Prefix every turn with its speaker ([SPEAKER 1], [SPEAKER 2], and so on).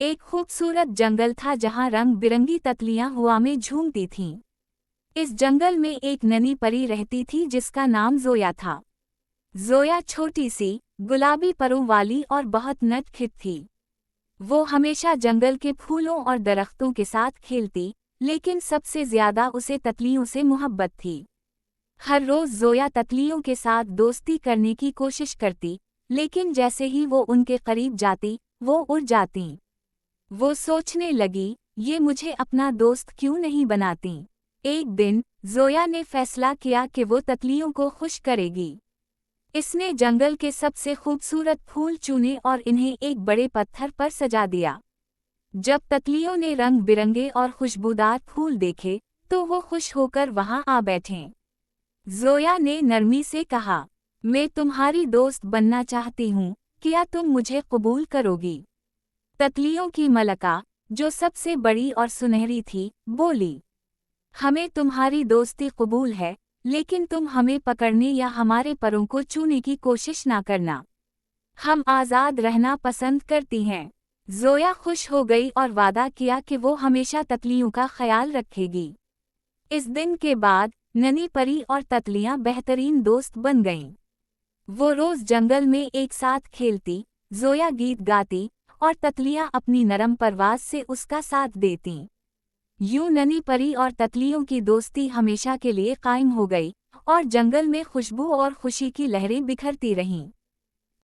[SPEAKER 1] एक खूबसूरत जंगल था जहाँ रंग बिरंगी तितलियां हवा में झूमती थीं। इस जंगल में एक नन्ही परी रहती थी जिसका नाम जोया था। जोया छोटी सी, गुलाबी परों वाली और बहुत नटखट थी। वो हमेशा जंगल के फूलों और दरख्तों के साथ खेलती, लेकिन सबसे ज्यादा उसे तितलियों से मोहब्बत थी। हर रोज जोया तितलियों के साथ दोस्ती करने की कोशिश करती, लेकिन जैसे ही वो उनके करीब जाती, वो उड़ जातीं। वो सोचने लगी, ये मुझे अपना दोस्त क्यों नहीं बनाती। एक दिन जोया ने फैसला किया कि वो तितलियों को खुश करेगी। इसने जंगल के सबसे खूबसूरत फूल चुने और इन्हें एक बड़े पत्थर पर सजा दिया। जब तितलियों ने रंग बिरंगे और खुशबूदार फूल देखे, तो वो खुश होकर वहां आ बैठें। जोया ने नरमी से कहा, मैं तुम्हारी दोस्त बनना चाहती हूँ, क्या तुम मुझे कबूल करोगी? तितलियों की मलका, जो सबसे बड़ी और सुनहरी थी, बोली, हमें तुम्हारी दोस्ती कबूल है, लेकिन तुम हमें पकड़ने या हमारे परों को छूने की कोशिश ना करना। हम आज़ाद रहना पसंद करती हैं। जोया खुश हो गई और वादा किया कि वो हमेशा तितलियों का ख्याल रखेगी। इस दिन के बाद नन्ही परी और तितलियां बेहतरीन दोस्त बन गईं। वो रोज जंगल में एक साथ खेलती, जोया गीत गाती और तितलियां अपनी नरम परवाज़ से उसका साथ देतीं। यूं नन्ही परी और तितलियों की दोस्ती हमेशा के लिए कायम हो गई और जंगल में खुशबू और खुशी की लहरें बिखरती रहीं।